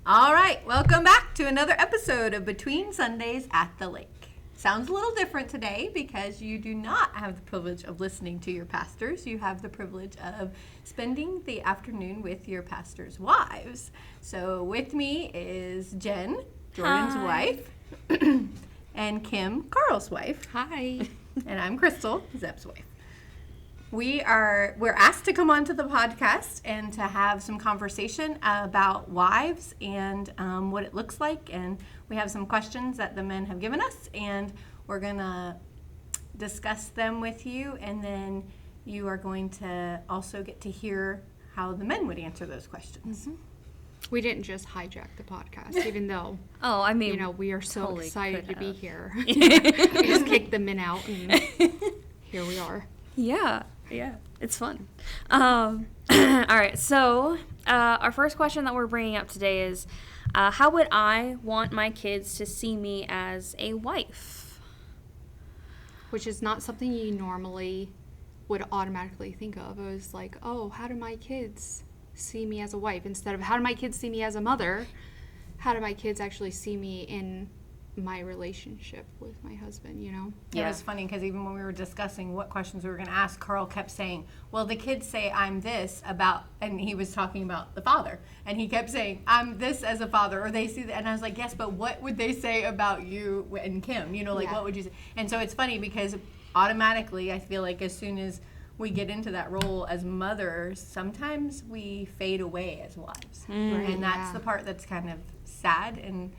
All right, welcome back to another episode of Between Sundays at the Lake. Sounds a little different today because you do not have the privilege of listening to your pastors. You have the privilege of spending the afternoon with your pastors' wives. So with me is Jen, Jordan's wife, and Kim, Karl's wife. Hi. And I'm Crystal, Zeb's wife. We're asked to come onto the podcast and to have some conversation about wives and what it looks like. And we have some questions that the men have given us, and we're going to discuss them with you. And then you are going to also get to hear how the men would answer those questions. Mm-hmm. We didn't just hijack the podcast, even though, we are so totally excited to be here. We just kicked the men out, and here we are. Yeah, it's fun. All right, so our first question that we're bringing up today is, how would I want my kids to see me as a wife? Which is not something you normally would automatically think of. It was like, oh, how do my kids see me as a wife? Instead of, how do my kids see me as a mother? How do my kids actually see me in my relationship with my husband, you know? Yeah. It was funny because even when we were discussing what questions we were going to ask, Karl kept saying, well, the kids say I'm this about, and he was talking about the father, and he kept saying, I'm this as a father, or they see that, and I was like, yes, but what would they say about you and Kim? You know, like, what would you say? And so it's funny because automatically I feel like as soon as we get into that role as mothers, sometimes we fade away as wives. And that's the part that's kind of sad, and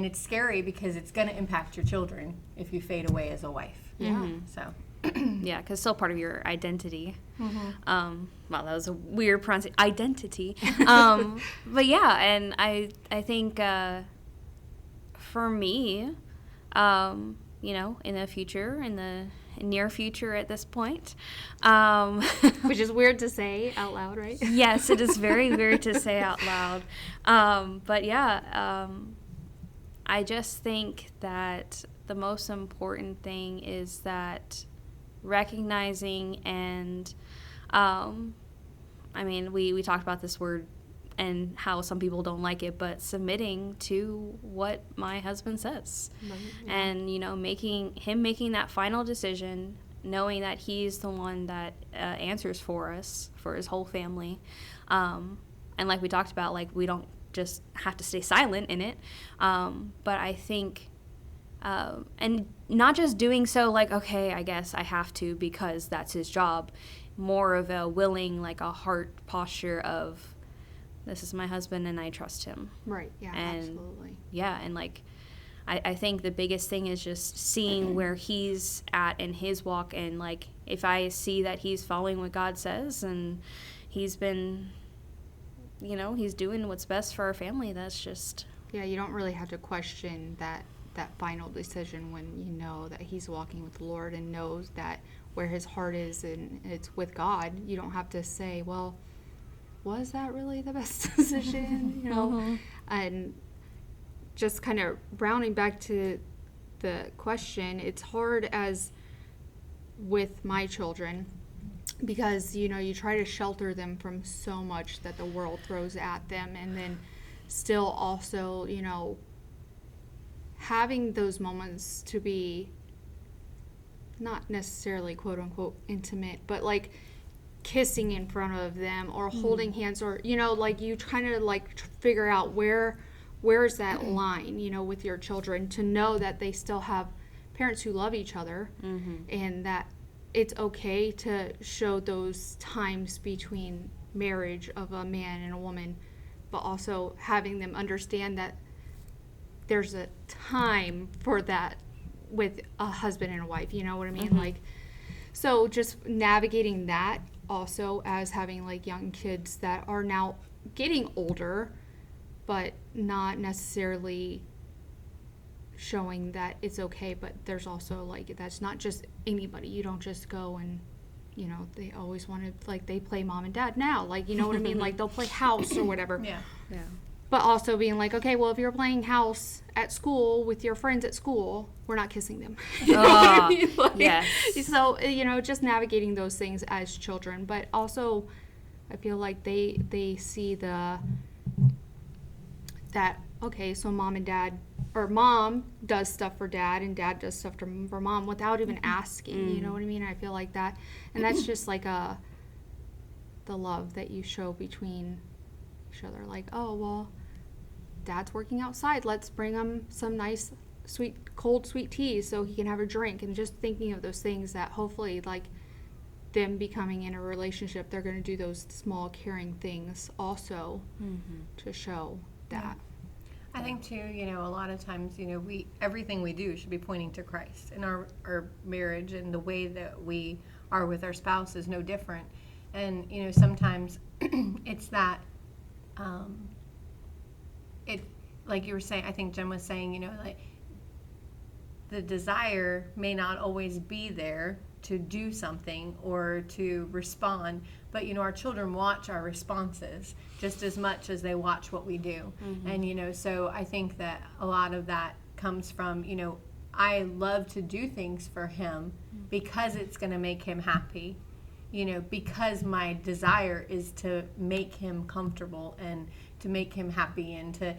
it's scary because it's going to impact your children if you fade away as a wife. Yeah. So. Yeah, because it's still part of your identity. Wow, that was a weird pronunciation. Identity. But yeah, and I think for me, in the future, in the near future at this point. Which is weird to say out loud, right? Yes, it is very weird to say out loud. But yeah, I just think that the most important thing is that recognizing and, we talked about this word and how some people don't like it, but submitting to what my husband says. Right, yeah. And, making that final decision, knowing that he's the one that answers for us, for his whole family. And like we talked about, like, we don't just have to stay silent in it. But I think, and not just doing so like, okay, I guess I have to because that's his job, more of a willing, like a heart posture of, this is my husband and I trust him. Right, yeah, and, absolutely. Yeah, and like, I think the biggest thing is just seeing where he's at in his walk, and like, if I see that he's following what God says and he's been, he's doing what's best for our family, that's just... Yeah, you don't really have to question that final decision when you know that he's walking with the Lord and knows that where his heart is and it's with God. You don't have to say, well, was that really the best decision? And just kind of rounding back to the question, it's hard as with my children because, you try to shelter them from so much that the world throws at them, and then still also, having those moments to be not necessarily quote unquote intimate, but like kissing in front of them or holding hands, or like you kind of like figure out where's that line, with your children, to know that they still have parents who love each other, and that it's okay to show those times between marriage of a man and a woman, but also having them understand that there's a time for that with a husband and a wife, you know what I mean? Like, so just navigating that also as having like young kids that are now getting older, but not necessarily showing that it's okay, but there's also like, that's not just anybody. You don't just go and, they always want to, like, they play mom and dad now, like, you know what I mean? Like, they'll play house or whatever. Yeah. But also being like, okay, well, if you're playing house at school with your friends at school, we're not kissing them. Yes. So, just navigating those things as children. But also, I feel like they see the that, okay, so mom and dad, or mom does stuff for dad and dad does stuff for mom without even asking, you know what I mean? I feel like that, and that's just like the love that you show between each other. Like, oh, well, dad's working outside, let's bring him some nice cold sweet tea so he can have a drink, and just thinking of those things that hopefully, like, them becoming in a relationship, they're going to do those small caring things also to show that. I think too, a lot of times, everything we do should be pointing to Christ, and our marriage and the way that we are with our spouse is no different. And sometimes it's that it, like you were saying, I think Jen was saying, like, the desire may not always be there to do something or to respond, but our children watch our responses just as much as they watch what we do. And so I think that a lot of that comes from, I love to do things for him because it's going to make him happy, because my desire is to make him comfortable and to make him happy and to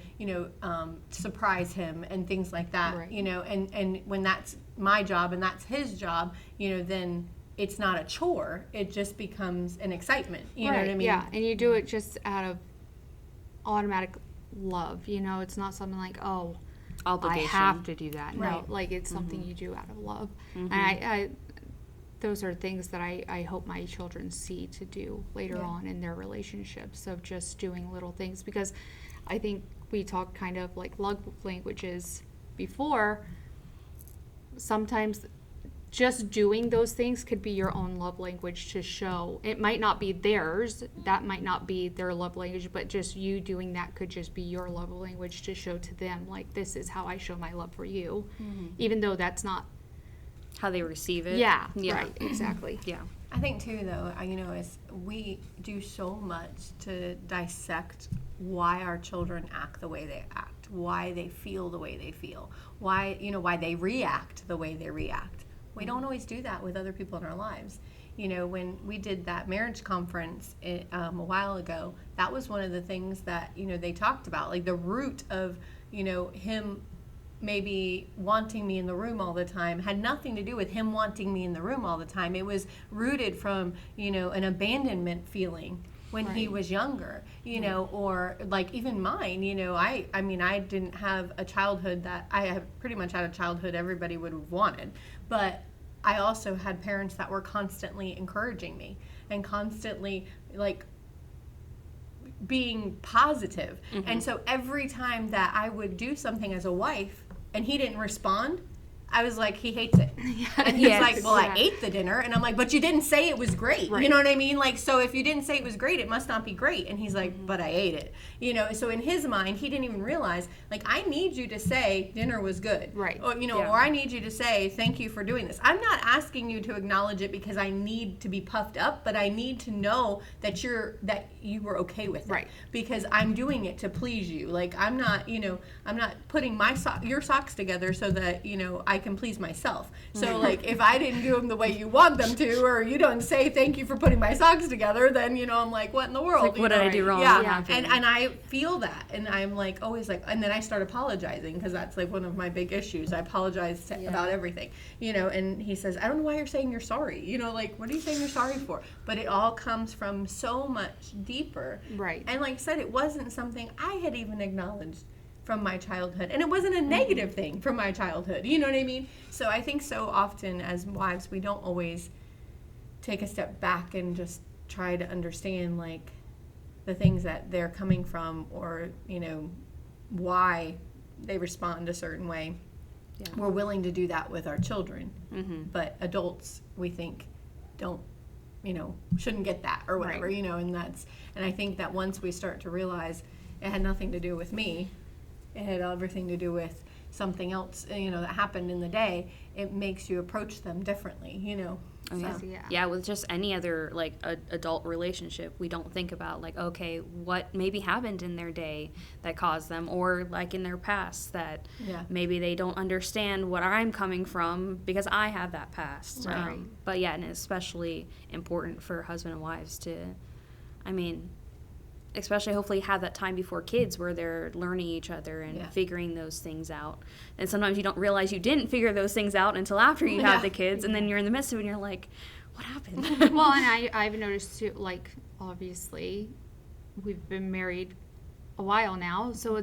surprise him and things like that. Right. And when that's my job and that's his job, then it's not a chore, it just becomes an excitement, you know what I mean? Yeah, and you do it just out of automatic love, it's not something like, oh, Obligation. I have to do that. Right. No, like, it's something you do out of love. And I those are things that I hope my children see to do later on in their relationships, of just doing little things, because I think we talked kind of like love languages before. Sometimes just doing those things could be your own love language to show. It might not be theirs, that might not be their love language, but just you doing that could just be your love language to show to them, like, this is how I show my love for you, even though that's not How they receive it. yeah. Yeah. Right, exactly. Yeah. I think too, though, as we do so much to dissect why our children act the way they act, why they feel the way they feel, why they react the way they react. We don't always do that with other people in our lives. When we did that marriage conference a while ago, that was one of the things that, they talked about, like the root of, him maybe wanting me in the room all the time had nothing to do with him wanting me in the room all the time. It was rooted from, an abandonment feeling when he was younger, or like even mine, I mean, I didn't have a childhood that I have pretty much had a childhood everybody would have wanted, but I also had parents that were constantly encouraging me and constantly like being positive. And so every time that I would do something as a wife and he didn't respond, I was like, he hates it. And he's like, well, I ate the dinner. And I'm like, but you didn't say it was great. Right. You know what I mean? Like, so if you didn't say it was great, it must not be great. And he's like, but I ate it. So in his mind, he didn't even realize, like, I need you to say dinner was good. Right. Or, or I need you to say, thank you for doing this. I'm not asking you to acknowledge it because I need to be puffed up, but I need to know that you were okay with it. Right. Because I'm doing it to please you. Like, I'm not putting your socks together so that, I can please myself. So like, if I didn't do them the way you want them to, or you don't say thank you for putting my socks together, then I'm like, what in the world? Like, what did I do wrong? Yeah. And I feel that, and I'm like always like, and then I start apologizing, because that's like one of my big issues. I apologize about everything, and he says, I don't know why you're saying you're sorry. Like, what are you saying you're sorry for? But it all comes from so much deeper. Right. And like I said, it wasn't something I had even acknowledged from my childhood, and it wasn't a negative thing from my childhood, you know what I mean? So I think so often as wives, we don't always take a step back and just try to understand, like, the things that they're coming from, or why they respond a certain way. We're willing to do that with our children, but adults, we think, don't, shouldn't get that or whatever, Right. And I think that once we start to realize it had nothing to do with me, it had everything to do with something else, that happened in the day, it makes you approach them differently, Oh, yeah. So, yeah. Yeah, with just any other, like, adult relationship, we don't think about, like, okay, what maybe happened in their day that caused them, or, like, in their past that maybe they don't understand what I'm coming from because I have that past. Right. But, yeah, and it's especially important for husband and wives to, I mean, especially hopefully have that time before kids where they're learning each other and figuring those things out. And sometimes you don't realize you didn't figure those things out until after you have the kids, and then you're in the midst of it and you're like, what happened? Well, and I've noticed too, like, obviously we've been married a while now, so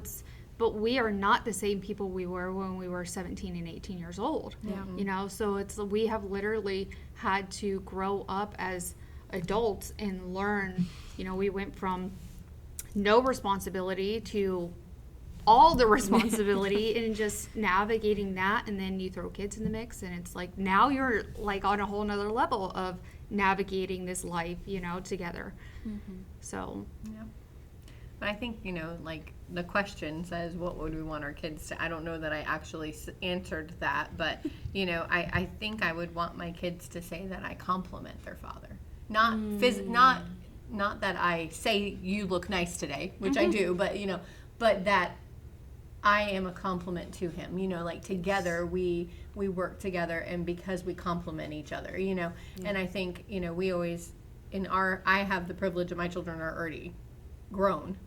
but we are not the same people we were when we were 17 and 18 years old. You know, so we have literally had to grow up as adults and learn. You know, we went from no responsibility to all the responsibility and just navigating that, and then you throw kids in the mix, and it's like now you're like on a whole nother level of navigating this life, you know, together. So but I think, you know, like the question says, what would we want our kids to, I don't know that I actually answered that, but you know, I think I would want my kids to say that I compliment their father, not that I say you look nice today, which I do, but you know, but that I am a compliment to him, you know, like together we work together, and because we compliment each other, you know. And I think, you know, we always I have the privilege that my children are already grown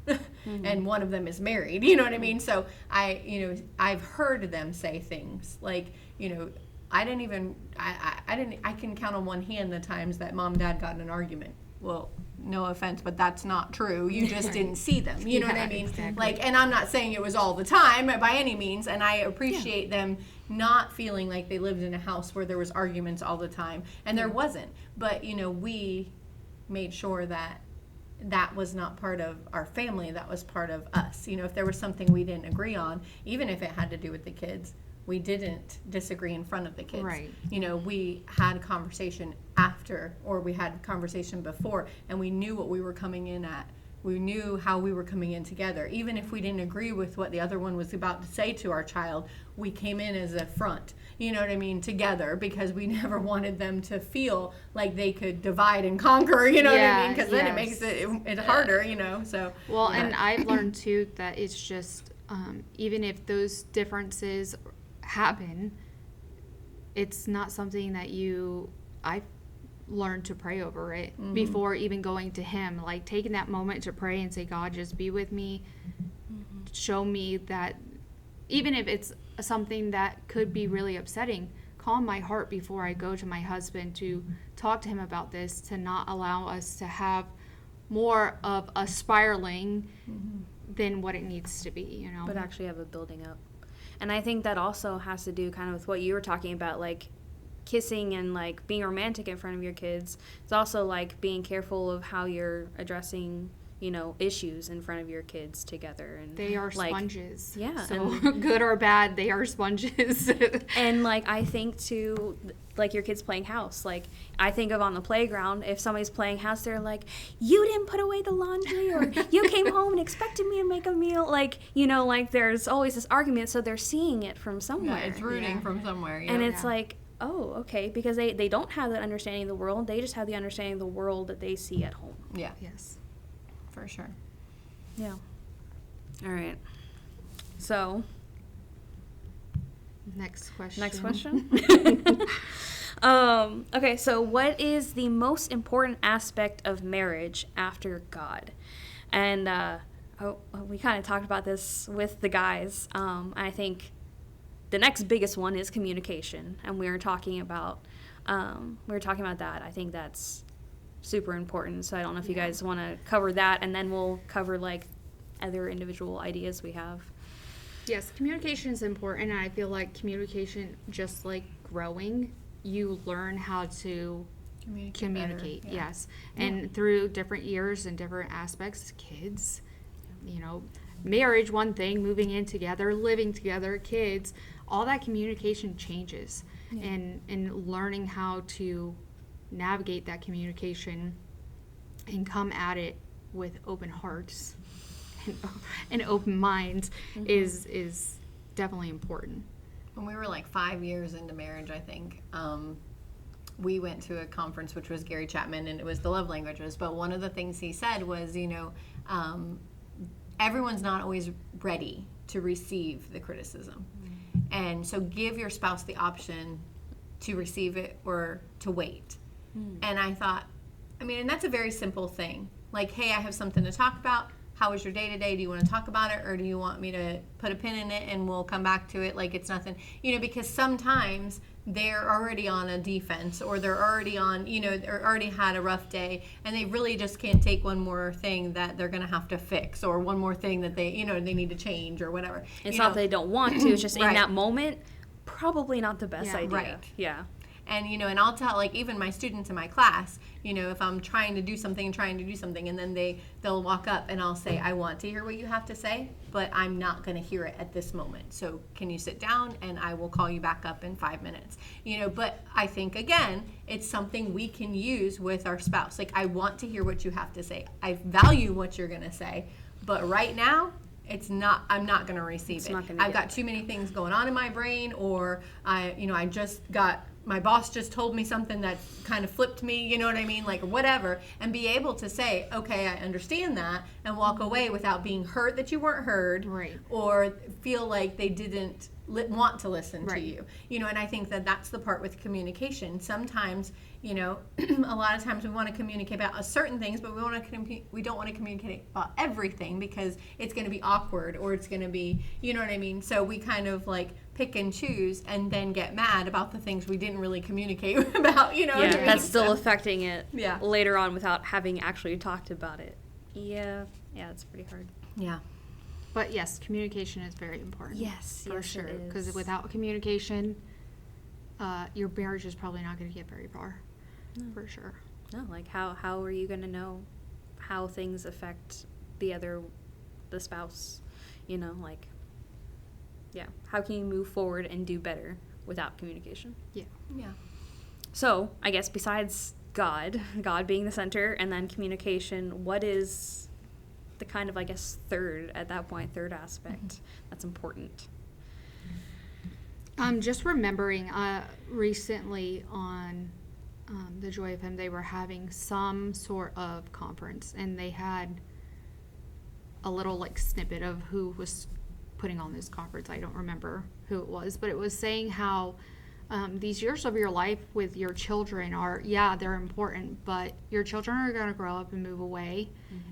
and one of them is married, you know what I mean? So I've heard them say things like, you know, I can count on one hand the times that mom and dad got in an argument. Well, no offense, but that's not true. You just didn't see them. You know what I mean? Exactly. Like, and I'm not saying it was all the time by any means, and I appreciate them not feeling like they lived in a house where there was arguments all the time, and there wasn't. But, you know, we made sure that was not part of our family, that was part of us. You know, if there was something we didn't agree on, even if it had to do with the kids, we didn't disagree in front of the kids. Right. You know, we had a conversation after, or we had a conversation before, and we knew what we were coming in at. We knew how we were coming in together. Even if we didn't agree with what the other one was about to say to our child, we came in as a front, you know what I mean, together, because we never wanted them to feel like they could divide and conquer, you know what I mean? Because then it makes it harder, you know, so. Well, and I've learned too that it's just, even if those differences happen, it's not something that I've learned to pray over it before even going to him, like taking that moment to pray and say, God, just be with me, show me that, even if it's something that could be really upsetting, calm my heart before I go to my husband to talk to him about this, to not allow us to have more of a spiraling than what it needs to be, you know. But actually have a building up. And I think that also has to do kind of with what you were talking about, like kissing and like being romantic in front of your kids. It's also like being careful of how you're addressing, you know, issues in front of your kids together. And they are like, sponges. Yeah. So good or bad, they are sponges. And like I think too, like your kids playing house. Like I think of on the playground, if somebody's playing house, they're like, you didn't put away the laundry, or you came home and expected me to make a meal. Like, you know, like there's always this argument, so they're seeing it from somewhere. Yeah, it's rooting from somewhere. You and know? it's like, oh, okay, because they don't have that understanding of the world. They just have the understanding of the world that they see at home. Yeah. Yes. For sure. Yeah. All right. So. Next question. Okay, so what is the most important aspect of marriage after God? And we kind of talked about this with the guys. I think the next biggest one is communication, and we were talking about that. I think that's super important. So I don't know if you guys want to cover that, and then we'll cover like other individual ideas we have. Yes, communication is important, and I feel like communication, just like growing, you learn how to communicate. Better, yes. And through different years and different aspects, kids, you know, marriage, one thing, moving in together, living together, kids, all that communication changes. And learning how to navigate that communication and come at it with open hearts and open minds is definitely important. When we were like 5 years into marriage, I think, we went to a conference, which was Gary Chapman, and it was the love languages. But one of the things he said was, you know, everyone's not always ready to receive the criticism. And so give your spouse the option to receive it or to wait. And I thought, I mean, and that's a very simple thing. like, hey, I have something to talk about. How was your day today? Do you want to talk about it, or do you want me to put a pin in it and we'll come back to it like it's nothing? Because sometimes they're already on a defense, or they're already on, they're already had a rough day, and they really just can't take one more thing that they're going to have to fix, or one more thing that they, they need to change or whatever. It's not that they don't want to, it's just in Right. that moment, probably not the best idea. Right. Yeah. And, and I'll tell, like, even my students in my class, if I'm trying to do something, and then they'll walk up and I'll say, I want to hear what you have to say, but I'm not going to hear it at this moment. So can you sit down, and I will call you back up in 5 minutes. But I think, again, it's something we can use with our spouse. Like, I want to hear what you have to say. I value what you're going to say, but right now, I'm not going to receive it. I've got too many things going on in my brain, or my boss just told me something that kind of flipped me, you know what I mean? Like, whatever. And be able to say, okay, I understand that, and walk away without being hurt that you weren't heard, right, or feel like they didn't want to listen right, to you. And I think that that's the part with communication. Sometimes, a lot of times we want to communicate about certain things, but we don't want to communicate about everything, because it's going to be awkward, or it's going to be, you know what I mean? So we kind of like pick and choose, and then get mad about the things we didn't really communicate about, Yeah, what I mean? that's still affecting it Yeah. later on without having actually talked about it. Yeah, it's pretty hard. Yeah. But yes, communication is very important. Yes, for yes, sure. it Because is. without communication, your marriage is probably not going to get very far. For sure. No, like how are you going to know how things affect the spouse? How can you move forward and do better without communication? Yeah. Yeah. So, I guess besides God being the center, and then communication, what is the kind of, third aspect that's important? Just remembering recently on the Joy of Him, they were having some sort of conference, and they had a little snippet of who was putting on this conference. I don't remember who it was, but it was saying how these years of your life with your children are, they're important, but your children are going to grow up and move away,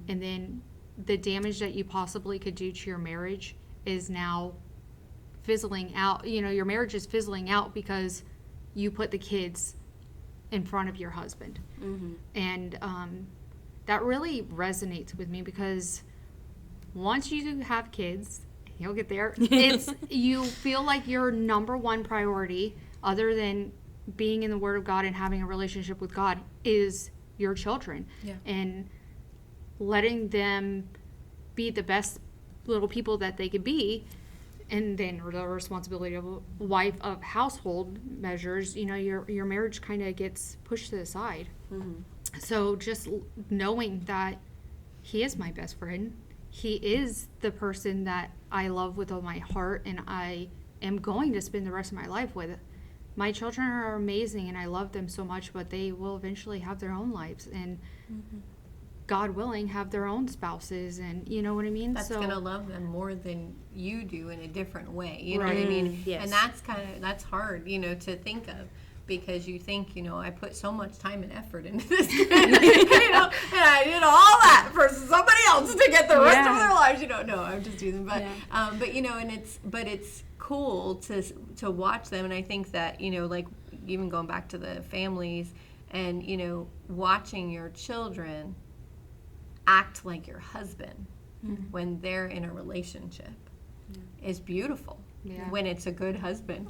and then the damage that you possibly could do to your marriage is now fizzling out. Your marriage is fizzling out because you put the kids in front of your husband. And that really resonates with me, because once you have kids, you'll get there, you feel like your number one priority, other than being in the Word of God and having a relationship with God, is your children. Yeah. And letting them be the best little people that they could be. And then the responsibility of a wife of household measures, your marriage kind of gets pushed to the side. So just knowing that he is my best friend, he is the person that I love with all my heart, and I am going to spend the rest of my life with. My children are amazing, and I love them so much, but they will eventually have their own lives, and God willing, have their own spouses, and you know what I mean? That's So going to love them more than you do in a different way. You know what I mean? Yes. And that's hard, to think of, because you think, I put so much time and effort into this, and I did all that for somebody else to get the rest of their lives. No, I'm just teasing, but but it's cool to watch them, and I think that like even going back to the families, and watching your children act like your husband when they're in a relationship is beautiful. When it's a good husband,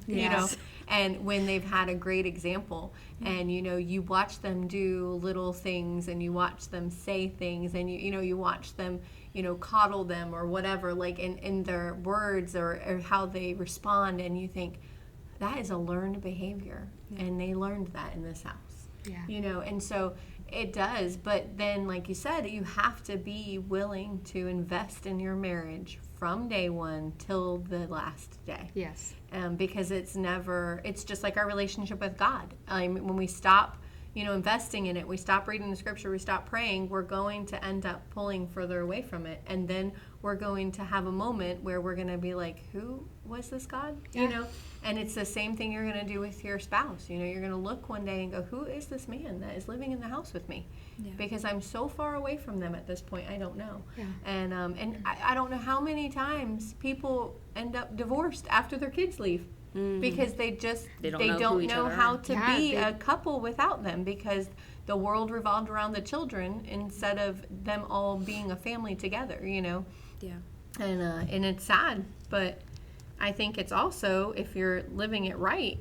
and when they've had a great example, and you watch them do little things, and you watch them say things, and you watch them coddle them or whatever, like in their words or how they respond, and you think that is a learned behavior, and they learned that in this house. And so it does, but then like you said, you have to be willing to invest in your marriage from day one till the last day. Yes. Because it's just like our relationship with God. When we stop, investing in it, we stop reading the scripture, we stop praying, we're going to end up pulling further away from it. And then we're going to have a moment where we're going to be like, who was this God? You know? And it's the same thing you're going to do with your spouse. You know, you're going to look one day and go, who is this man that is living in the house with me? Yeah. Because I'm so far away from them at this point, I don't know. Yeah. And I don't know how many times people end up divorced after their kids leave. Mm-hmm. Because they don't know how to be a couple without them, because the world revolved around the children instead of them all being a family together, you know. Yeah. And it's sad, but I think it's also, if you're living it right,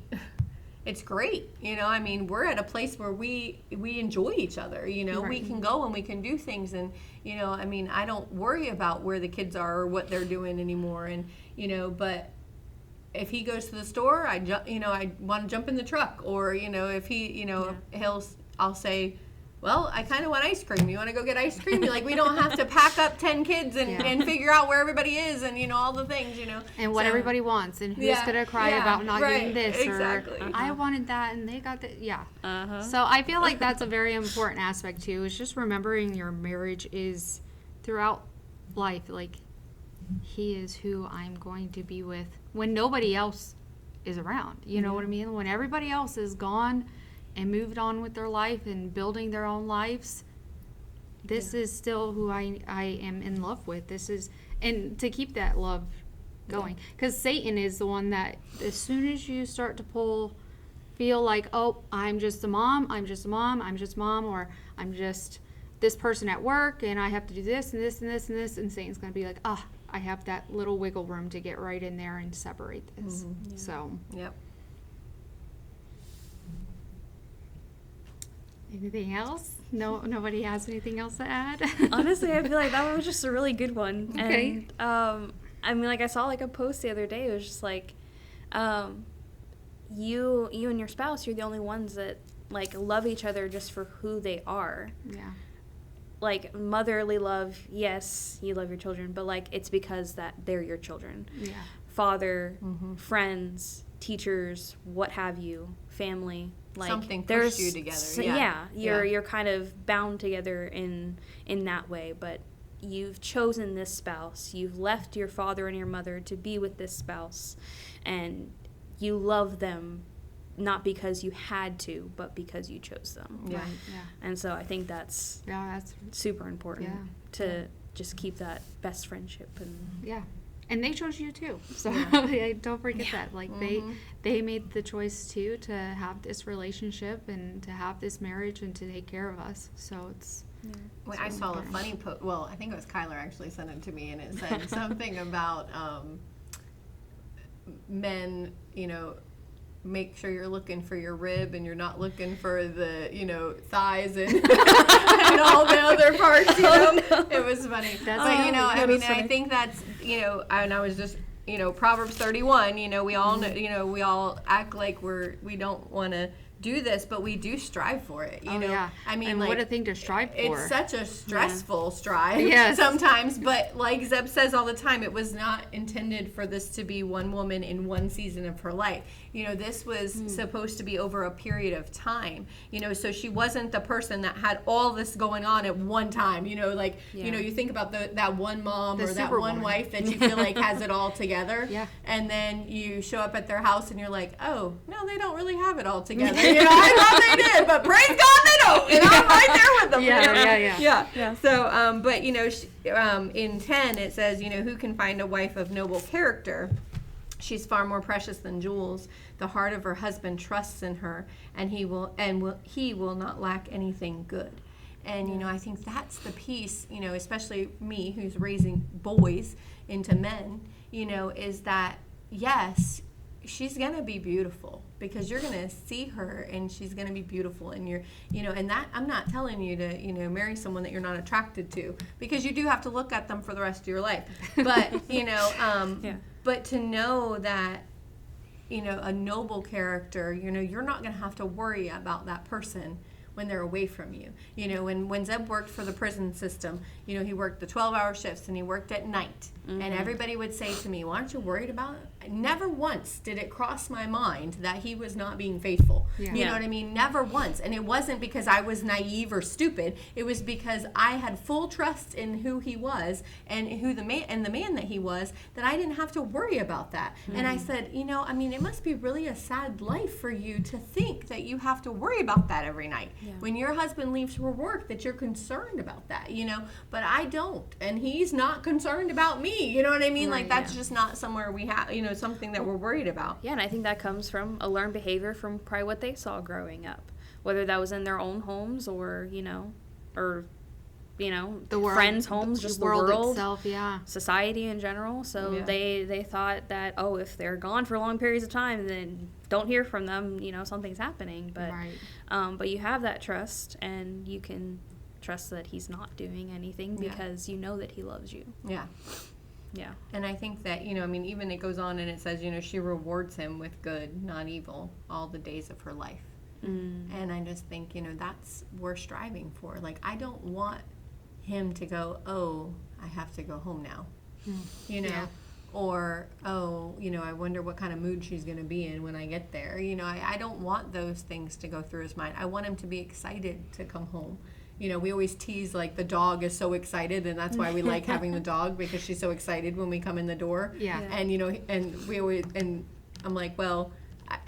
it's great. You know, I mean, we're at a place where we enjoy each other, you know. Right. We can go and we can do things, and, you know, I mean, I don't worry about where the kids are or what they're doing anymore, and, you know, but if he goes to the store, I want to jump in the truck, or, you know, if he, you know, I'll say, well, I kind of want ice cream. You want to go get ice cream? Like, we don't have to pack up 10 kids and figure out where everybody is, and, you know, all the things, you know. And what everybody wants, and who's going to cry about not getting this. Exactly. Or, I wanted that, and they got that. Yeah. Uh-huh. So I feel like that's a very important aspect, too, is just remembering your marriage is throughout life. Like, he is who I'm going to be with when nobody else is around. You know what I mean? When everybody else is gone and moved on with their life and building their own lives, this is still who I am in love with. This is, and to keep that love going, because Satan is the one that, as soon as you start to feel like, oh, I'm just a mom, or I'm I'm just this person at work, and I have to do this and this and this and this, and Satan's going to be like, I have that little wiggle room to get right in there and separate this. Mm-hmm. Yeah. So. Yep. Anything else? No, nobody has anything else to add? Honestly, I feel like that one was just a really good one. Okay. And, I mean, like, I saw, like, a post the other day. It was just, like, you and your spouse, you're the only ones that, like, love each other just for who they are. Yeah. Like, motherly love, yes, you love your children, but, like, it's because that they're your children. Yeah. Father, friends, teachers, what have you, family. Like, something pushed you together. You're kind of bound together in that way, but you've chosen this spouse. You've left your father and your mother to be with this spouse, and you love them not because you had to, but because you chose them. Yeah. Right. Yeah. And so I think that's super important to just keep that best friendship. And and they chose you too, so don't forget that. Like, they made the choice too to have this relationship and to have this marriage and to take care of us. So it's. Yeah. Well, I saw a funny post. Well, I think it was Kyler actually sent it to me, and it said something about men, you know, make sure you're looking for your rib and you're not looking for the, you know, thighs and, and all the other parts, you know. No. It was funny. But, you know, I mean, I think that's, you know, and I was just, you know, Proverbs 31, you know, we all know, you know, we all act like we don't want to do this, but we do strive for it, you know. Yeah. I mean, and like, what a thing to strive for. It's such a stressful strive sometimes, but like Zeb says all the time, it was not intended for this to be one woman in one season of her life. You know, this was supposed to be over a period of time, you know, so she wasn't the person that had all this going on at one time, you know, like, you know, you think about that one mom or that one wife that you feel like has it all together, and then you show up at their house and you're like, oh, no, they don't really have it all together. You know, I thought they did, but praise God they don't, and I'm right there with them. Yeah. So, but, you know, in 10 it says, you know, who can find a wife of noble character? She's far more precious than jewels. The heart of her husband trusts in her, and he will not lack anything good. And, you know, I think that's the piece, you know, especially me who's raising boys into men, you know, is that, yes, she's going to be beautiful because you're going to see her and she's going to be beautiful, and you're, you know, and that, I'm not telling you to, you know, marry someone that you're not attracted to, because you do have to look at them for the rest of your life. But, you know, but to know that, you know, a noble character, you know, you're not going to have to worry about that person when they're away from you. You know, when Zeb worked for the prison system, you know, he worked the 12-hour shifts and he worked at night. And everybody would say to me, well, aren't you worried about it? Never once did it cross my mind that he was not being faithful. Yeah. You know what I mean? Never once. And it wasn't because I was naive or stupid. It was because I had full trust in who he was and who the man that he was, that I didn't have to worry about that. And I said, you know, I mean, it must be really a sad life for you to think that you have to worry about that every night. When your husband leaves for work, that you're concerned about that, you know, but I don't. And he's not concerned about me. You know what I mean? Right, like, that's just not somewhere we have, you know, something that we're worried about. Yeah, and I think that comes from a learned behavior from probably what they saw growing up, whether that was in their own homes or, The world, friends' homes, just the world world itself, yeah. society in general. So Yeah. they thought that, oh, if they're gone for long periods of time, then don't hear from them, you know, something's happening. But Right. but you have that trust, and you can trust that he's not doing anything because you know that he loves you. Yeah. Yeah. And I think that, you know, I mean, even it goes on and it says, you know, she rewards him with good, not evil, all the days of her life. And I just think, you know, that's we're striving for. Like, I don't want him to go, oh, I have to go home now, you know, Yeah. or, oh, you know, I wonder what kind of mood she's going to be in when I get there. You know, I don't want those things to go through his mind. I want him to be excited to come home. You know, we always tease, like, the dog is so excited, and that's why we like having the dog, because she's so excited when we come in the door. Yeah. And, you know, and we always, and I'm like, well,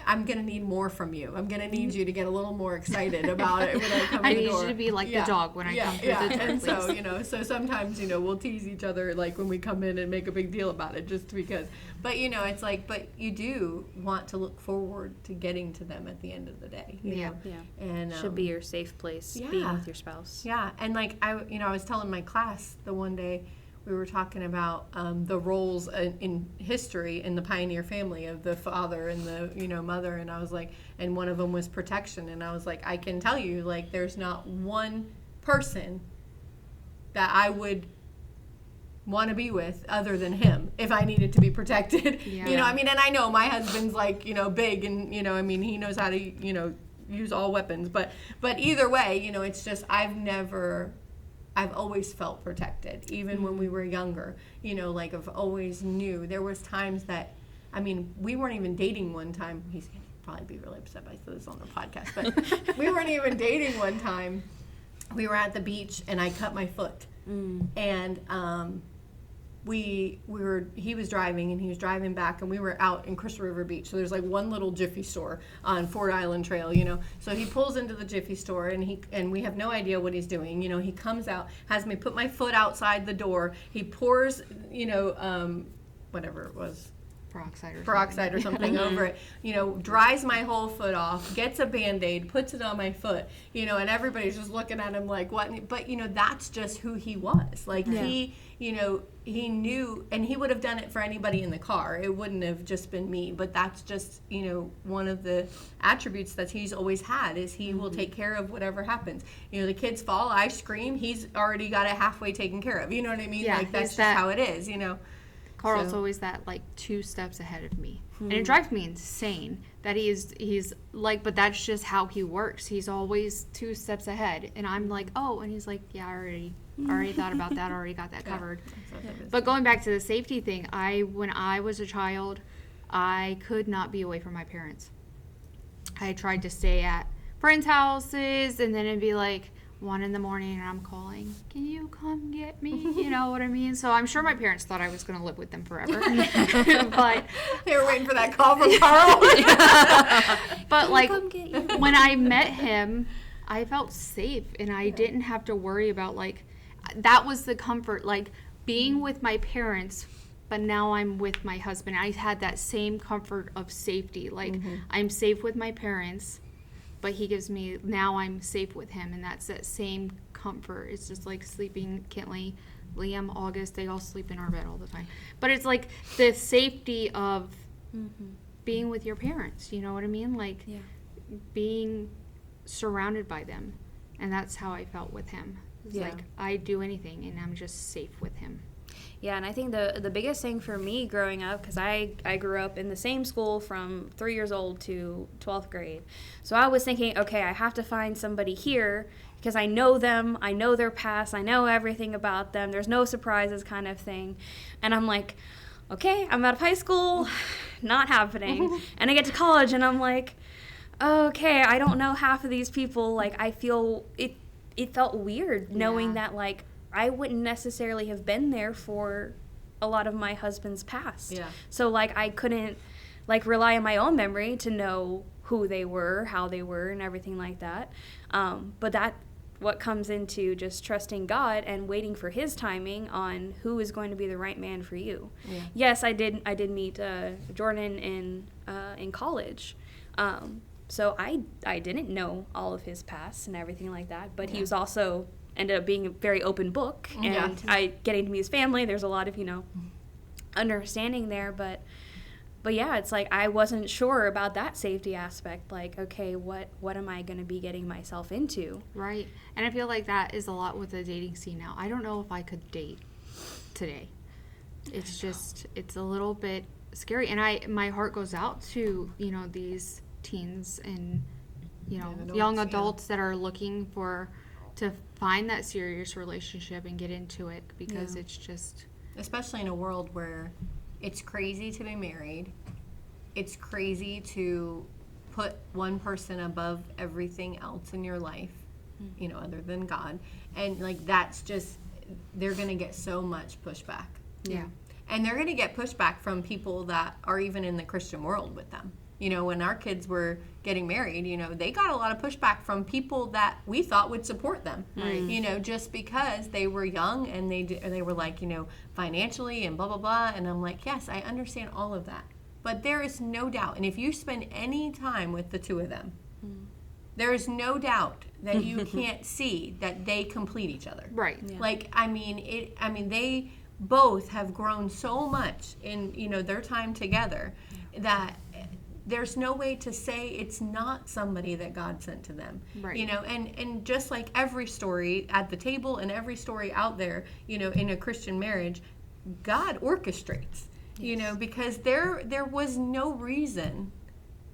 I'm going to need more from you. I'm going to need you to get a little more excited about it when I come in the door. I need you to be like the dog when I come through the door, And so, please. you know, so sometimes, you know, we'll tease each other, like, when we come in and make a big deal about it just because. But, you know, it's like, but you do want to look forward to getting to them at the end of the day. You know? Yeah. And Should be your safe place, being with your spouse. Yeah, and like I was telling my class the one day, we were talking about the roles in history in the pioneer family of the father and the, you know, mother, and I was like, and one of them was protection, and I was like, I can tell you, like, there's not one person that I would want to be with other than him if I needed to be protected. Yeah. You know, I mean, and I know my husband's, like, you know, big, and, you know, I mean, he knows how to, you know, use all weapons, but either way, you know, it's just I've always felt protected, even when we were younger. You know, like, I've always knew. There was times that, I mean, we weren't even dating one time. He's going to probably be really upset by this on the podcast, but we weren't even dating one time. We were at the beach, and I cut my foot. And he was driving, and he was driving back, and we were out in Crystal River Beach. So there's like one little Jiffy store on Fort Island Trail, you know. So he pulls into the Jiffy store, and we have no idea what he's doing. You know, he comes out, has me put my foot outside the door. He pours, you know, whatever it was, peroxide or something over it, you know, dries my whole foot off, gets a Band-Aid, puts it on my foot, you know, and everybody's just looking at him like, what? But, you know, that's just who he was. Like, he, you know, he knew, and he would have done it for anybody in the car. It wouldn't have just been me, but that's just, you know, one of the attributes that he's always had is he will take care of whatever happens. You know, the kids fall, I scream, he's already got it halfway taken care of. You know what I mean? Yeah, like, that's just how it is, you know. Carl's So- always that, like, 2 steps ahead of me. And it drives me insane that he's like, but that's just how he works. He's always 2 steps ahead. And I'm like, oh, and he's like, yeah, I already thought about that, already got that covered. But going back to the safety thing, when I was a child, I could not be away from my parents. I tried to stay at friends' houses, and then it'd be like 1 a.m. and I'm calling, can you come get me? You know what I mean? So I'm sure my parents thought I was going to live with them forever. But They were waiting for that call from Karl. but like Come get you. when I met him, I felt safe, and I didn't have to worry about, like, that was the comfort, like, being with my parents, but now I'm with my husband. I had that same comfort of safety. Like, I'm safe with my parents, but he gives me, now I'm safe with him, and that's that same comfort. It's just like sleeping, Kentley, Liam, August, they all sleep in our bed all the time. But it's like the safety of being with your parents, you know what I mean? Like, being surrounded by them. And that's how I felt with him. It's like, I'd do anything, and I'm just safe with him. Yeah, and I think the biggest thing for me growing up, because I grew up in the same school from 3 years old to 12th grade. So I was thinking, okay, I have to find somebody here because I know them, I know their past, I know everything about them, there's no surprises kind of thing. And I'm like, okay, I'm out of high school, not happening. And I get to college and I'm like, okay, I don't know half of these people. Like, I feel, it felt weird knowing that, like, I wouldn't necessarily have been there for a lot of my husband's past. Yeah. So, like, I couldn't, like, rely on my own memory to know who they were, how they were, and everything like that. But that what comes into just trusting God and waiting for His timing on who is going to be the right man for you. Yeah. Yes, I did meet Jordan in college. So I didn't know all of his past and everything like that, but he was also ended up being a very open book, and getting to meet his family, there's a lot of, understanding there, but yeah, it's like I wasn't sure about that safety aspect, like, okay, what am I going to be getting myself into? Right. And I feel like that is a lot with the dating scene now. I don't know if I could date today. It's just, it's a little bit scary, and my heart goes out to, these teens and, young adults that are looking to find that serious relationship and get into it, because it's just, especially in a world where it's crazy to be married, it's crazy to put one person above everything else in your life, other than God, and like that's just, they're gonna get so much pushback. And they're gonna get pushback from people that are even in the Christian world with them. When our kids were getting married, they got a lot of pushback from people that we thought would support them. Right. Just because they were young and they were like, financially and blah, blah, blah. And I'm like, yes, I understand all of that. But there is no doubt. And if you spend any time with the two of them, there is no doubt that you can't see that they complete each other. Right. Yeah. Like, they both have grown so much in, their time together that there's no way to say it's not somebody that God sent to them. Right. And just like every story at the table and every story out there, in a Christian marriage, God orchestrates, because there was no reason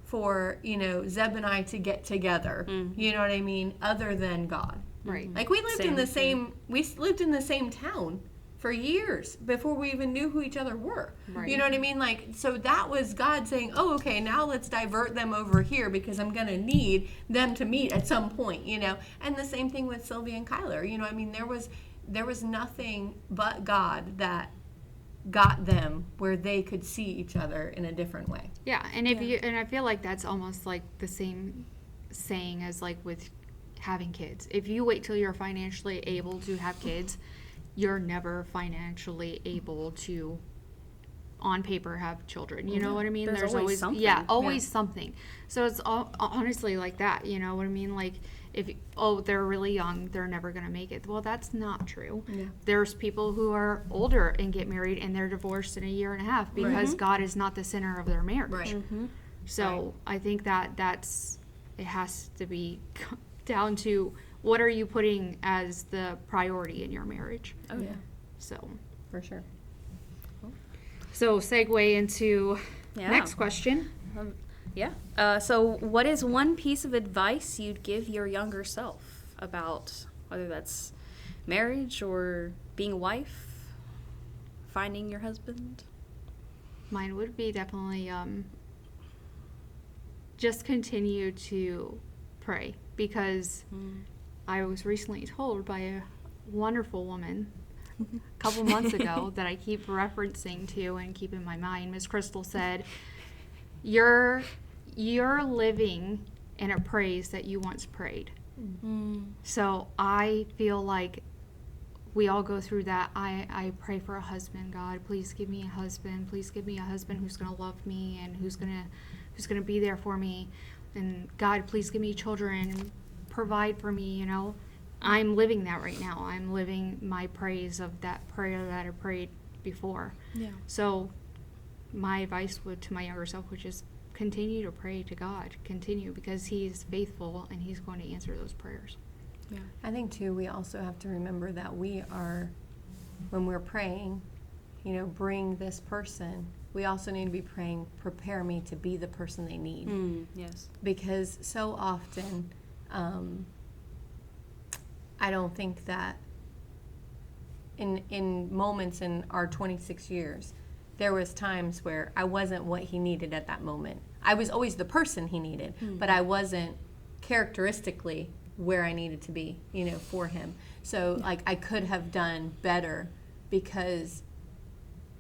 for, Zeb and I to get together, you know what I mean, other than God. Right. Like we lived in the same town for years before we even knew who each other were. Right. You know what I mean? Like, so that was God saying, oh, okay, now let's divert them over here because I'm going to need them to meet at some point, And the same thing with Sylvia and Kyler, there was nothing but God that got them where they could see each other in a different way. Yeah, and and I feel like that's almost like the same saying as like with having kids. If you wait till you're financially able to have kids, you're never financially able to, on paper, have children. You know what I mean? There's always something. Yeah, always something. So it's honestly like that. You know what I mean? Like, if they're really young, they're never going to make it. Well, that's not true. Yeah. There's people who are older and get married and they're divorced in a year and a half because God is not the center of their marriage. Right. Mm-hmm. So I think it has to be down to, what are you putting as the priority in your marriage? Oh, yeah. So. For sure. So segue into next question. So what is one piece of advice you'd give your younger self about whether that's marriage or being a wife, finding your husband? Mine would be definitely just continue to pray, because I was recently told by a wonderful woman a couple months ago that I keep referencing to and keep in my mind. Miss Crystal said, you're living in a praise that you once prayed. Mm-hmm. So I feel like we all go through that. I pray for a husband. God, please give me a husband. Please give me a husband who's going to love me and who's going to be there for me. And God, please give me children. Provide for me, I'm living that right now. I'm living my praise of that prayer that I prayed before. Yeah. So my advice to my younger self would just continue to pray to God. Continue, because He's faithful and He's going to answer those prayers. Yeah. I think, too, we also have to remember that when we're praying, bring this person, we also need to be praying, prepare me to be the person they need. Yes. Because so often, I don't think that in moments in our 26 years, there was times where I wasn't what he needed at that moment. I was always the person he needed, but I wasn't characteristically where I needed to be, for him. So like I could have done better because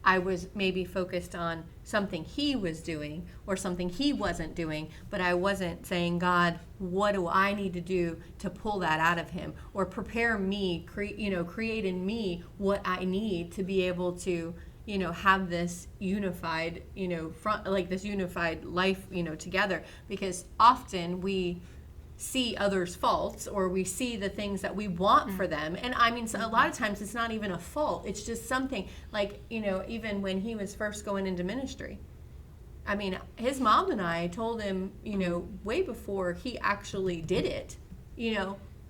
I was maybe focused on something he was doing or something he wasn't doing, but I wasn't saying, God, what do I need to do to pull that out of him, or prepare me, create in me what I need to be able to, have this unified, this unified life, together. Because often we see others' faults, or we see the things that we want for them. And I mean, so a lot of times it's not even a fault. It's just something like, even when he was first going into ministry, I mean, his mom and I told him, way before he actually did it,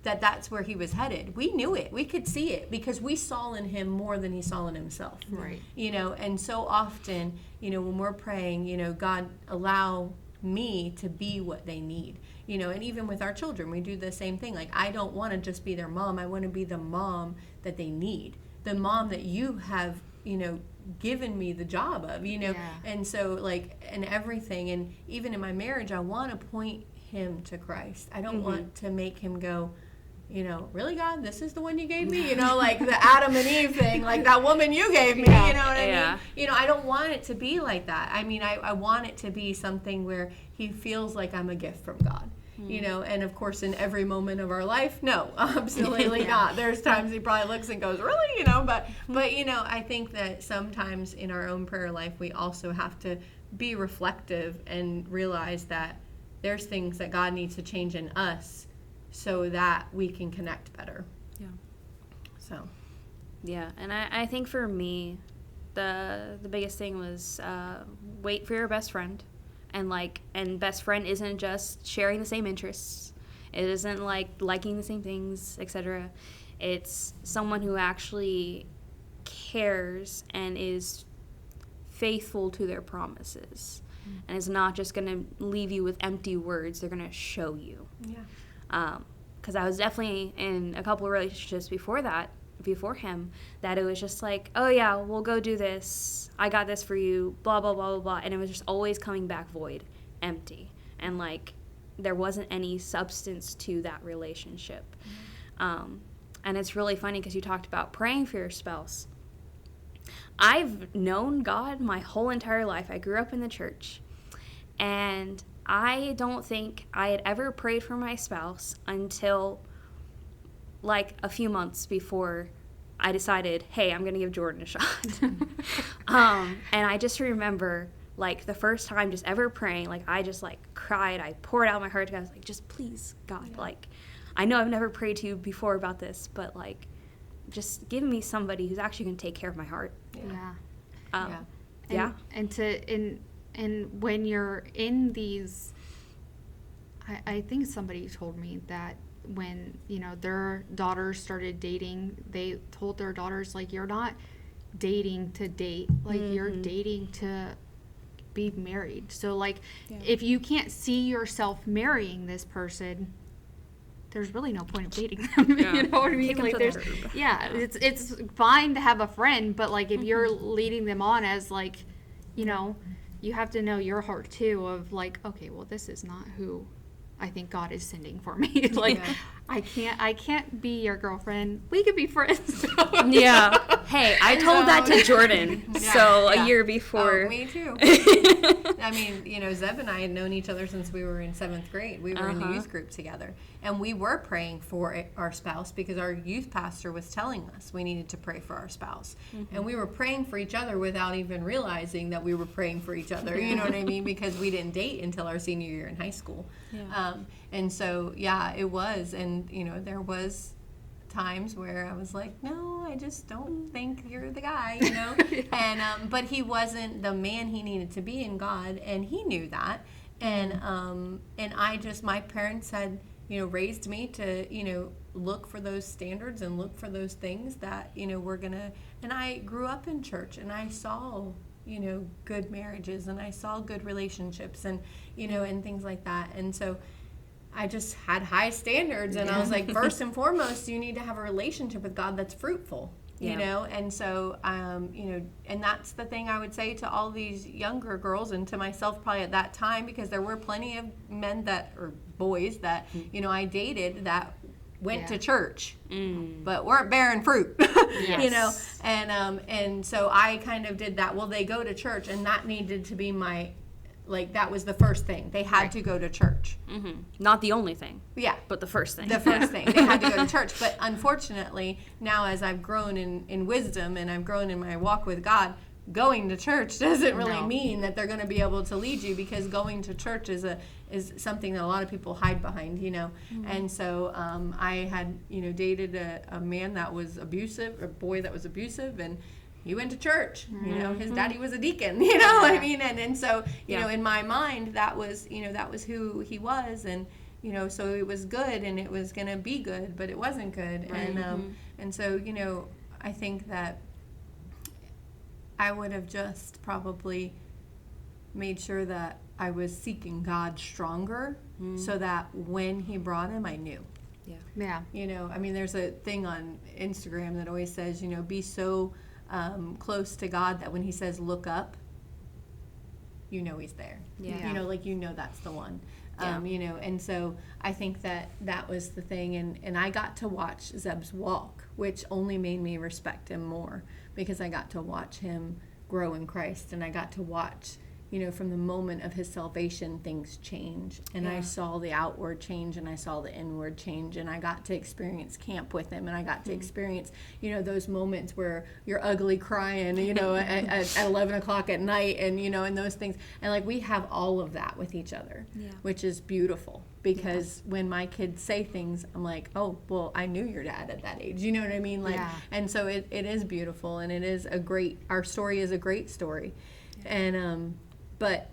that's where he was headed. We knew it. We could see it because we saw in him more than he saw in himself. Right. And so often, when we're praying, God, allow me to be what they need. And even with our children, we do the same thing. Like, I don't want to just be their mom. I want to be the mom that they need. The mom that you have, given me the job of, Yeah. And so, and everything. And even in my marriage, I want to point him to Christ. I don't want to make him go, really, God, this is the one you gave me? Like the Adam and Eve thing, like that woman you gave me, Yeah. you know what I mean? I don't want it to be like that. I mean, I want it to be something where he feels like I'm a gift from God. And of course, in every moment of our life, no, absolutely not. There's times he probably looks and goes, really, but I think that sometimes in our own prayer life, we also have to be reflective and realize that there's things that God needs to change in us so that we can connect better. Yeah. So. Yeah, and I think for me, the biggest thing was wait for your best friend. And best friend isn't just sharing the same interests. It isn't like liking the same things, etc. It's someone who actually cares and is faithful to their promises, and is not just going to leave you with empty words. They're going to show you. Yeah. Because I was definitely in a couple of relationships before him, that it was just like, oh yeah, we'll go do this. I got this for you, blah, blah, blah, blah, blah. And it was just always coming back void, empty. And there wasn't any substance to that relationship. And it's really funny because you talked about praying for your spouse. I've known God my whole entire life. I grew up in the church. And I don't think I had ever prayed for my spouse until a few months before I decided, hey, I'm going to give Jordan a shot. And I just remember, the first time just ever praying, I just, cried. I poured out my heart to God. I was like, just please, God, I know I've never prayed to you before about this, but, just give me somebody who's actually going to take care of my heart. Yeah. And when you're in these, I think somebody told me that when, their daughters started dating, they told their daughters, you're not dating to date, you're dating to be married. So, if you can't see yourself marrying this person, there's really no point of dating them. Yeah. You know what I mean? Take 'em to the curb. It's fine to have a friend, but if you're leading them on as you have to know your heart too of okay, well, this is not who I think God is sending for me. I can't be your girlfriend. We could be friends. Yeah. Hey, I told that to Jordan. A year before. Oh, me too. I mean, Zeb and I had known each other since we were in 7th grade. We were in the youth group together. And we were praying for our spouse because our youth pastor was telling us we needed to pray for our spouse. And we were praying for each other without even realizing that we were praying for each other. You know what I mean? Because we didn't date until our senior year in high school. Yeah. And so, it was. And, there was times where I was like, no, I just don't think you're the guy, And but he wasn't the man he needed to be in God, and he knew that. And I just, my parents had raised me to look for those standards and look for those things that, we're gonna, and I grew up in church and I saw, good marriages and I saw good relationships and, and things like that. And so I just had high standards, and I was like, first and foremost, you need to have a relationship with God that's fruitful, and so, and that's the thing I would say to all these younger girls and to myself probably at that time, because there were plenty of men or boys that, I dated that went to church, but weren't bearing fruit, and so I kind of did that. Well, they go to church, and that needed to be that was the first thing. They had to go to church. Not the only thing. Yeah. But the first thing. The first thing. They had to go to church. But unfortunately, now as I've grown in wisdom and I've grown in my walk with God, going to church doesn't really mean that they're going to be able to lead you, because going to church is something that a lot of people hide behind, And so I had, dated a man that was abusive, a boy that was abusive, and he went to church, his daddy was a deacon, what I mean? And so, in my mind, that was who he was. And, so it was good and it was going to be good, but it wasn't good. Right. And so, I think that I would have just probably made sure that I was seeking God stronger, so that when he brought him, I knew. Yeah. There's a thing on Instagram that always says, be so close to God that when he says look up, he's there. That's the one. And so I think that was the thing, and I got to watch Zeb's walk, which only made me respect him more, because I got to watch him grow in Christ, and I got to watch, from the moment of his salvation, things change. And I saw the outward change, and I saw the inward change, and I got to experience camp with him, and I got to experience, those moments where you're ugly crying, at 11 o'clock at night, and, and those things. And, we have all of that with each other, which is beautiful, because when my kids say things, I'm like, oh, well, I knew your dad at that age. You know what I mean? And so it is beautiful, and it is our story is a great story. And, but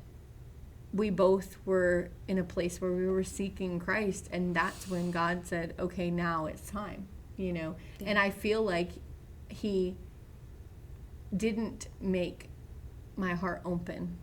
we both were in a place where we were seeking Christ, and that's when God said, okay, now it's time, And I feel like he didn't make my heart open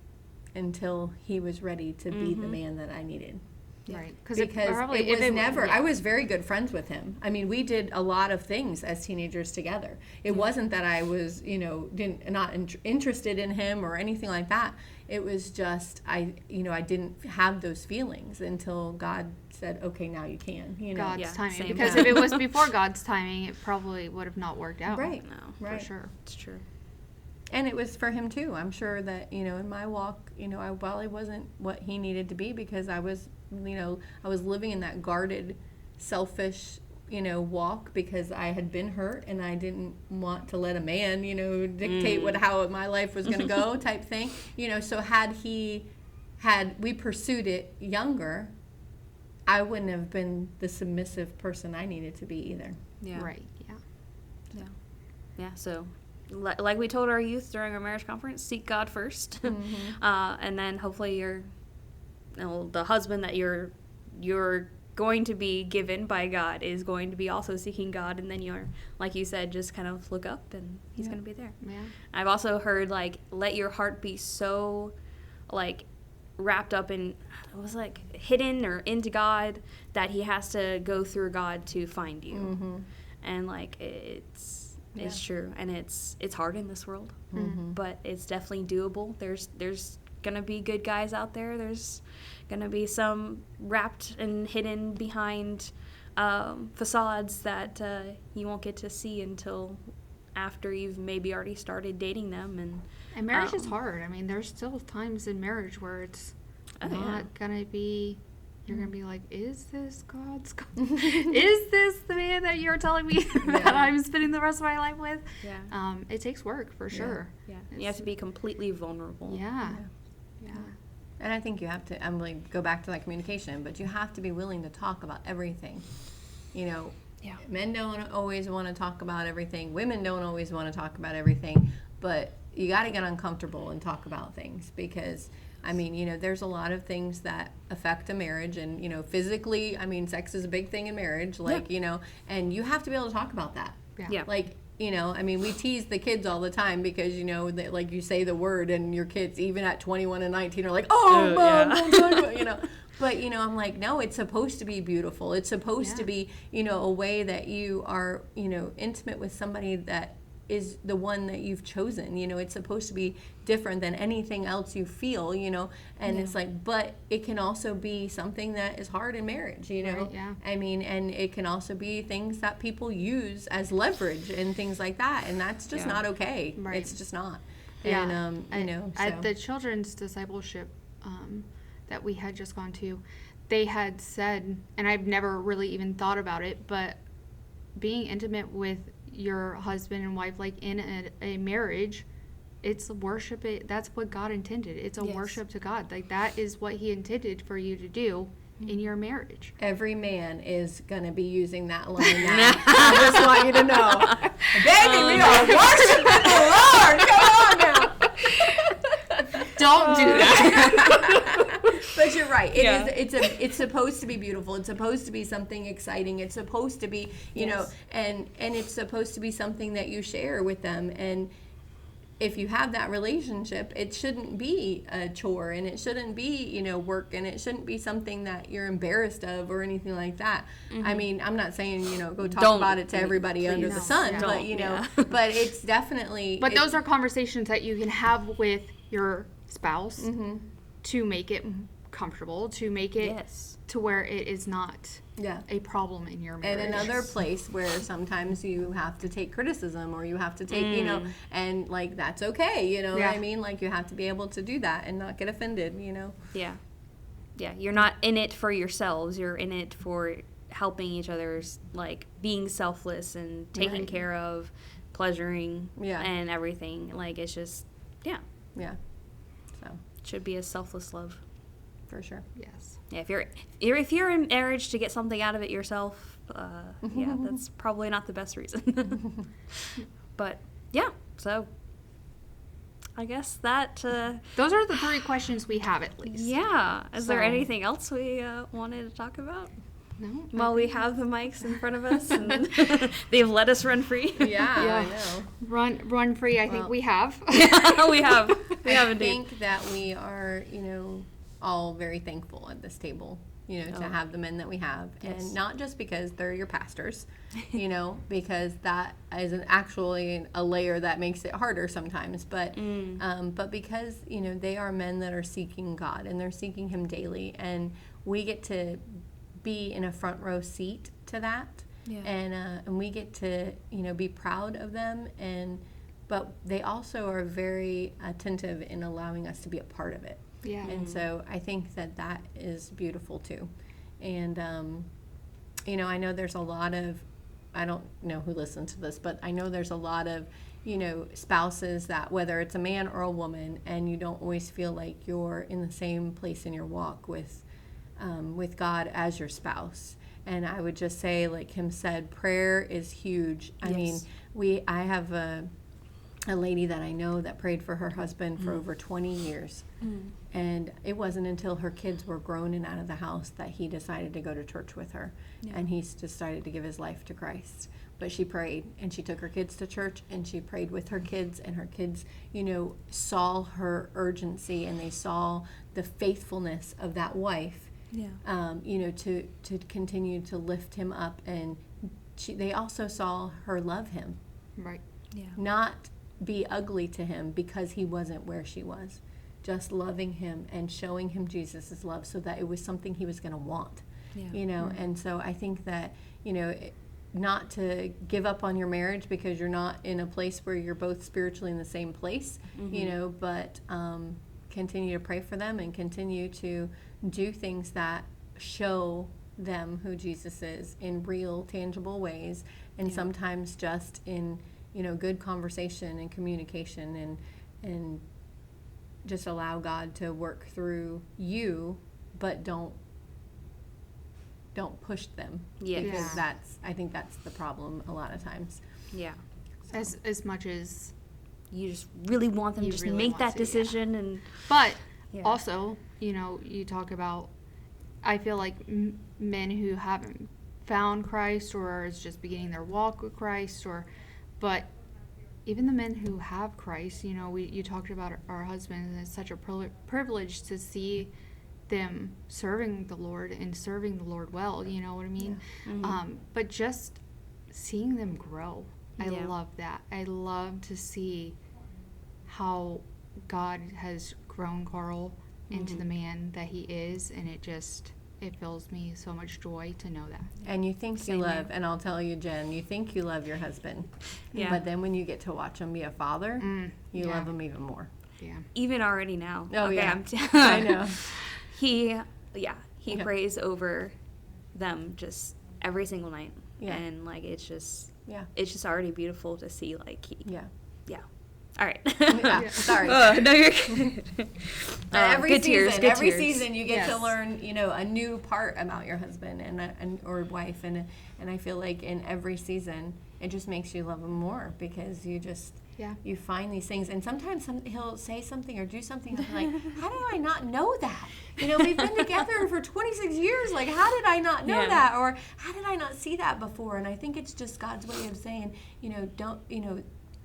until he was ready to be the man that I needed. Right. Because it was never, I was very good friends with him. We did a lot of things as teenagers together. It wasn't that I was, not interested in him or anything like that. It was just, I didn't have those feelings until God said, okay, now you can. God's timing. Because if it was before God's timing, it probably would have not worked out. Right. No, for sure. It's true. And it was for him too. I'm sure that, in my walk, while I wasn't what he needed to be, because I was living in that guarded, selfish, walk, because I had been hurt and I didn't want to let a man, dictate how my life was going to go type thing. So had we pursued it younger, I wouldn't have been the submissive person I needed to be either. Yeah. Right. Yeah. Yeah. Yeah. So, like we told our youth during our marriage conference, seek God first, and then hopefully the husband that you're going to be given by God is going to be also seeking God, and then you're, like you said, just kind of look up and he's going to be there. Yeah. I've also heard let your heart be so wrapped up in, it was hidden or into God, that he has to go through God to find you. And it's true, and it's hard in this world, but it's definitely doable. There's gonna be good guys out there. There's gonna be some wrapped and hidden behind facades that you won't get to see until after you've maybe already started dating them. And marriage is hard. There's still times in marriage where it's not gonna be. You're going to be like, is this God's God? Is this the man that you're telling me that I'm spending the rest of my life with? Yeah. It takes work, for sure. Yeah. You have to be completely vulnerable. Yeah. And I think you have to, go back to communication, but you have to be willing to talk about everything. Men don't always want to talk about everything. Women don't always want to talk about everything. But you got to get uncomfortable and talk about things, because I mean, you know, there's a lot of things that affect a marriage, and, you know, physically, I mean, sex is a big thing in marriage, like, you know, and you have to be able to talk about that. Yeah. Like, you know, I mean, we tease the kids all the time because, you know, that, like, you say the word and your kids, even at 21 and 19, are like, oh, Mom, don't talk about, you know. But, you know, I'm like, no, it's supposed to be beautiful. It's supposed to be, you know, a way that you are, you know, intimate with somebody that is the one that you've chosen. You know, it's supposed to be different than anything else you feel, you know. And it's like, but it can also be something that is hard in marriage, you know. Right, yeah. I mean, and it can also be things that people use as leverage and things like that, and that's just not okay. Right. It's just not. Yeah. And you know, so. At the children's discipleship that we had just gone to, they had said, and I've never really even thought about it, but being intimate with your husband and wife, like in a marriage, it's worship. That's what God intended. It's a worship to God. Like, that is what He intended for you to do in your marriage. Every man is going to be using that line now. I just want you to know. Baby, we are worshiping the Lord. Come on now. Don't do that. But you're right. It's supposed to be beautiful. It's supposed to be something exciting. It's supposed to be, you know, and it's supposed to be something that you share with them. And if you have that relationship, it shouldn't be a chore, and it shouldn't be, you know, work, and it shouldn't be something that you're embarrassed of or anything like that. I mean, I'm not saying, you know, go talk about it to everybody under the sun, but, you know, but it's definitely. But those are conversations that you can have with your spouse to make it comfortable, to make it to where it is not a problem in your marriage. And another place where sometimes you have to take criticism, or you have to take, you know, and, like, that's okay, you know what I mean? Like, you have to be able to do that and not get offended, you know? Yeah. Yeah, you're not in it for yourselves. You're in it for helping each other's, like, being selfless and taking care of, pleasuring, and everything. Like, it's just, yeah. So. It should be a selfless love. For sure. Yes. Yeah, if you're in marriage to get something out of it yourself, yeah, that's probably not the best reason. But yeah, so I guess that those are the 3 questions we have, at least. Yeah. Is there anything else we wanted to talk about? No. While we have the mics in front of us and they've let us run free. Yeah, I know. Run free. I think we have. we have I indeed. think that we are, you know, all very thankful at this table, you know, to have the men that we have. And not just because they're your pastors, you know, because that is actually a layer that makes it harder sometimes, but because, you know, they are men that are seeking God, and they're seeking Him daily, and we get to be in a front row seat to that. And we get to, you know, be proud of them, but they also are very attentive in allowing us to be a part of it. Yeah. And so I think that is beautiful too. And, you know, I know there's a lot of, I don't know who listens to this, but I know there's a lot of, you know, spouses that, whether it's a man or a woman, and you don't always feel like you're in the same place in your walk with God as your spouse. And I would just say, like Kim said, prayer is huge. I mean, I have a lady that I know that prayed for her husband for over 20 years. And it wasn't until her kids were grown and out of the house that he decided to go to church with her. And he decided to give his life to Christ. But she prayed, and she took her kids to church, and she prayed with her kids, and her kids, you know, saw her urgency, and they saw the faithfulness of that wife, you know, to continue to lift him up. And they also saw her love him. Right. Yeah. Not be ugly to him because he wasn't where she was. Just loving him and showing him Jesus' love, so that it was something he was going to want, you know. And so I think that, you know, not to give up on your marriage because you're not in a place where you're both spiritually in the same place, you know, but continue to pray for them and continue to do things that show them who Jesus is in real, tangible ways, and sometimes just in, you know, good conversation and communication, and just allow God to work through you, but don't push them. Because I think that's the problem a lot of times. Yeah. As much as you just really want them to just really make want that to, decision. And But Yeah. also, you know, you talk about, I feel like men who haven't found Christ or is just beginning their walk with Christ, but even the men who have Christ, you know, you talked about our husbands, and it's such a privilege to see them serving the Lord and serving the Lord well, you know what I mean? Yeah. Mm-hmm. But just seeing them grow, I Yeah. love that. I love to see how God has grown Karl into the man that he is, and it fills me so much joy to know that. And you think Same you here. love, and I'll tell you, Jen, you think you love your husband. Yeah. But then when you get to watch him be a father, you yeah. love him even more. Yeah. even already now. Oh, okay, yeah. I'm I know. He Yeah. prays over them just every single night. Yeah. And like it's just Yeah. already beautiful to see, like Yeah. all right. Yeah. Sorry. No, you're good. Every good season, tears, good every tears. season, you get to Yes. learn, you know, a new part about your husband and or wife, and I feel like in every season, it just makes you love him more because you just Yeah. you find these things, and sometimes he'll say something or do something, and I'm like, how did I not know that? You know, we've been together for 26 years. Like, how did I not know Yeah. that, or how did I not see that before? And I think it's just God's way of saying, you know, don't, you know.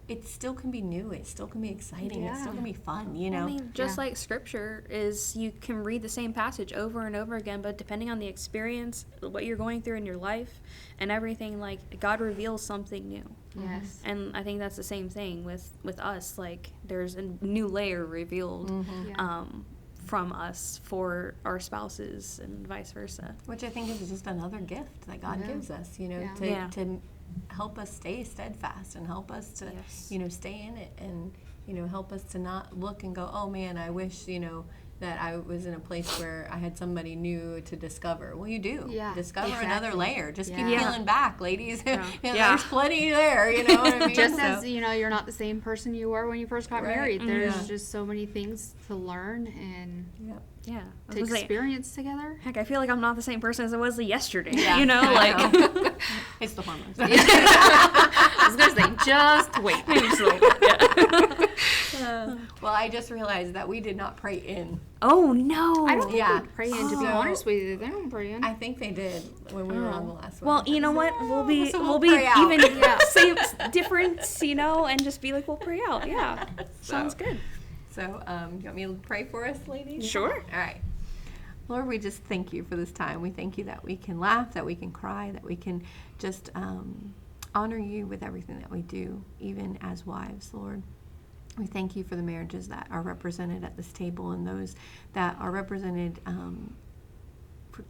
It still can be new. It still can be exciting. It still Yeah. can be fun, you know? I mean, just Yeah. like scripture is, you can read the same passage over and over again, but depending on the experience, what you're going through in your life and everything, like God reveals something new. Yes. And I think that's the same thing with us. Like there's a new layer revealed Yeah. from us for our spouses and vice versa. Which I think is just another gift that God Yeah. gives us, you know, Yeah. to help us stay steadfast and help us to, Yes. you know, stay in it and, you know, help us to not look and go, oh man, I wish, you know, that I was in a place where I had somebody new to discover. Well, you do. Yeah, Discover another exactly. layer. Just keep Yeah. peeling back, ladies. Yeah. You know, Yeah. There's plenty there, you know what I mean? Just So- as, you know, you're not the same person you were when you first got Right. married. There's Yeah. just so many things to learn and Yep. Yeah. I to was gonna say, experience together. heck, I feel like I'm not the same person as I was yesterday. Yeah, You know, I like know. It's the hormones. I was going to say, just wait. It's like, yeah. Well, I just realized that we did not pray in. Oh no. I don't think Yeah. they pray in, to be Oh. honest with you. They don't pray in. I think they did when we were on the last one. Well, you know what? We'll be So we'll we'll be pray out. even Yeah. same difference, you know, and just be like, we'll pray out. Yeah. Sounds good. So, you want me to pray for us, ladies? Sure. All right. Lord, we just thank you for this time. We thank you that we can laugh, that we can cry, that we can just honor you with everything that we do, even as wives, Lord. We thank you for the marriages that are represented at this table and those that are represented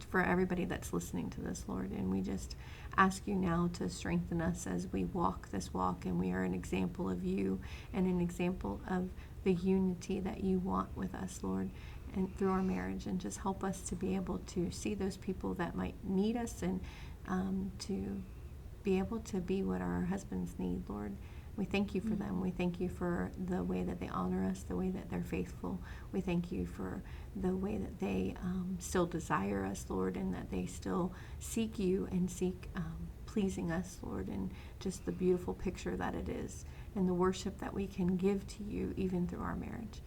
for everybody that's listening to this, Lord. And we just ask you now to strengthen us as we walk this walk, and we are an example of you and an example of the unity that you want with us, Lord, and through our marriage, and just help us to be able to see those people that might need us and to be able to be what our husbands need, Lord. We thank you for them. We thank you for the way that they honor us, the way that they're faithful. We thank you for the way that they still desire us, Lord, and that they still seek you and seek pleasing us, Lord, and just the beautiful picture that it is and the worship that we can give to you even through our marriage.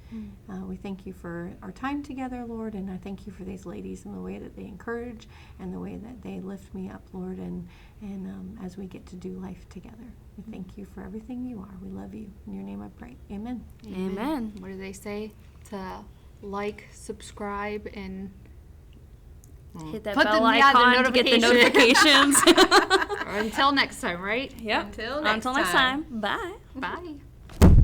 We thank you for our time together, Lord, and I thank you for these ladies and the way that they encourage and the way that they lift me up, Lord, and as we get to do life together. We thank you for everything you are. We love you. In your name I pray. Amen. Amen. What do they say? To like, subscribe, and Hit that Put bell the- yeah, the icon to get the notification. notifications. until next time, right? Yep. Until Until next time. Bye. Bye.